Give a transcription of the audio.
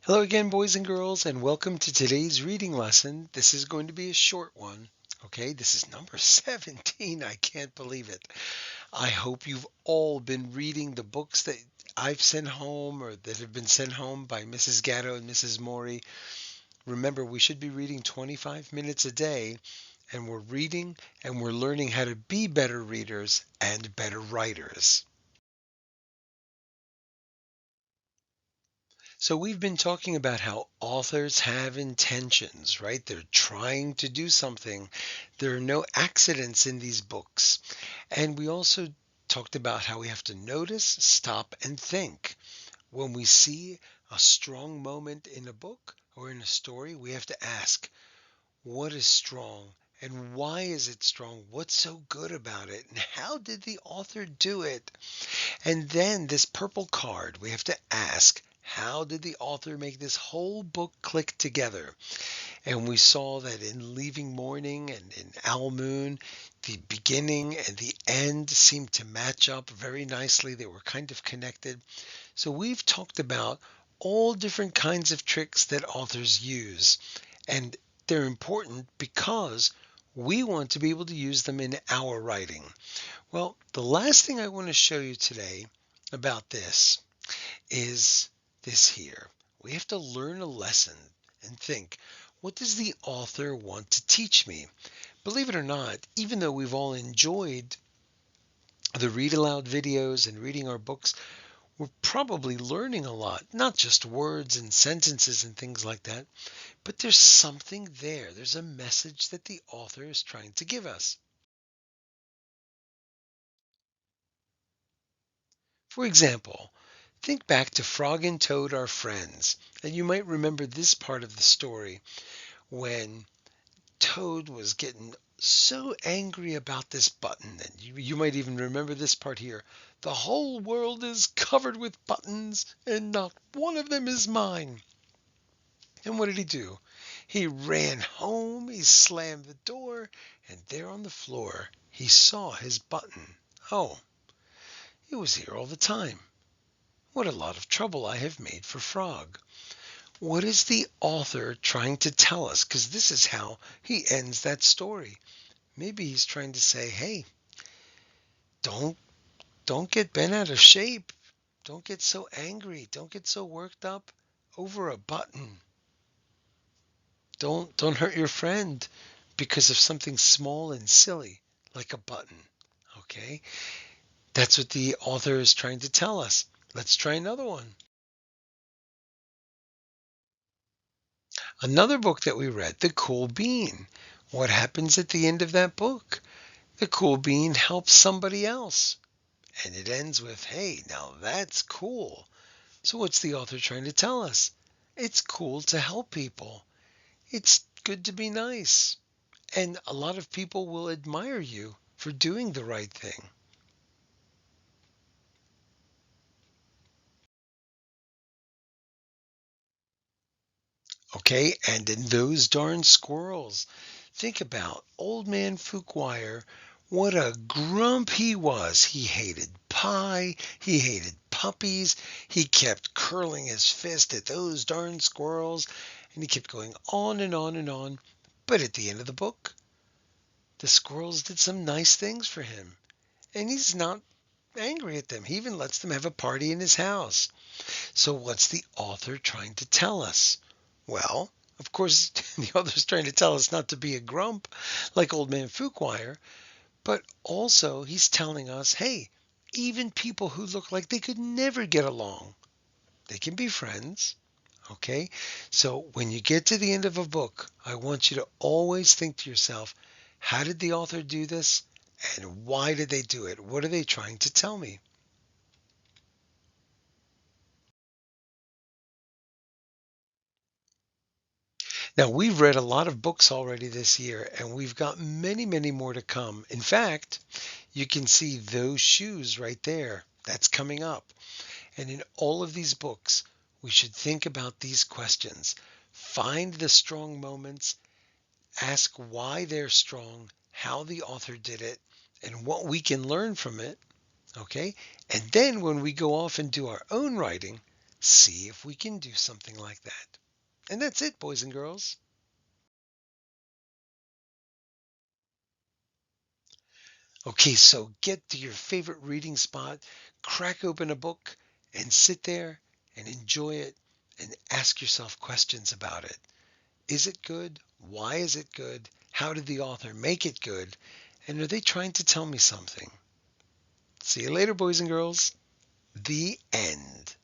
Hello again, boys and girls, and welcome to today's reading lesson. This is going to be a short one. Okay, this is number 17. I can't believe it. I hope you've all been reading the books that I've sent home or that have been sent home by Mrs. Gatto and Mrs. Morey. Remember, we should be reading 25 minutes a day, and we're reading and we're learning how to be better readers and better writers. So we've been talking about how authors have intentions, right? They're trying to do something. There are no accidents in these books. And we also talked about how we have to notice, stop, and think. When we see a strong moment in a book or in a story, we have to ask, what is strong? And why is it strong? What's so good about it? And how did the author do it? And then this purple card, we have to ask, how did the author make this whole book click together? And we saw that in Leaving Morning and in Owl Moon, the beginning and the end seemed to match up very nicely. They were kind of connected. So we've talked about all different kinds of tricks that authors use. And they're important because we want to be able to use them in our writing. Well, the last thing I want to show you today about this is this here. We have to learn a lesson and think, what does the author want to teach me? Believe it or not, even though we've all enjoyed the read aloud videos and reading our books, we're probably learning a lot, not just words and sentences and things like that, but there's something there. There's a message that the author is trying to give us. For example, think back to Frog and Toad are friends, and you might remember this part of the story when Toad was getting so angry about this button. And you might even remember this part here. The whole world is covered with buttons, and not one of them is mine. And what did he do? He ran home, he slammed the door, and there on the floor he saw his button. Oh, it was here all the time. What a lot of trouble I have made for Frog. What is the author trying to tell us? Because this is how he ends that story. Maybe he's trying to say, hey, don't don't get bent out of shape. Don't get so angry. Don't get so worked up over a button. Don't hurt your friend because of something small and silly like a button. Okay? That's what the author is trying to tell us. Let's try another one. Another book that we read, The Cool Bean. What happens at the end of that book? The cool bean helps somebody else. And it ends with, hey, now that's cool. So what's the author trying to tell us? It's cool to help people. It's good to be nice. And a lot of people will admire you for doing the right thing. Okay, and in those darn squirrels, think about old man Fuquire. What a grump he was. He hated pie. He hated puppies. He kept curling his fist at those darn squirrels. And he kept going on and on and on. But at the end of the book, the squirrels did some nice things for him. And he's not angry at them. He even lets them have a party in his house. So what's the author trying to tell us? Well, of course, the author's trying to tell us not to be a grump like old man Fuquire, but also he's telling us, hey, even people who look like they could never get along, they can be friends. Okay? So when you get to the end of a book, I want you to always think to yourself, how did the author do this? And why did they do it? What are they trying to tell me? Now, we've read a lot of books already this year, and we've got many, many more to come. In fact, you can see those shoes right there. That's coming up. And in all of these books, we should think about these questions. Find the strong moments, ask why they're strong, how the author did it, and what we can learn from it. Okay? And then when we go off and do our own writing, see if we can do something like that. And that's it, boys and girls. Okay, so get to your favorite reading spot, crack open a book, and sit there and enjoy it and ask yourself questions about it. Is it good? Why is it good? How did the author make it good? And are they trying to tell me something? See you later, boys and girls. The end.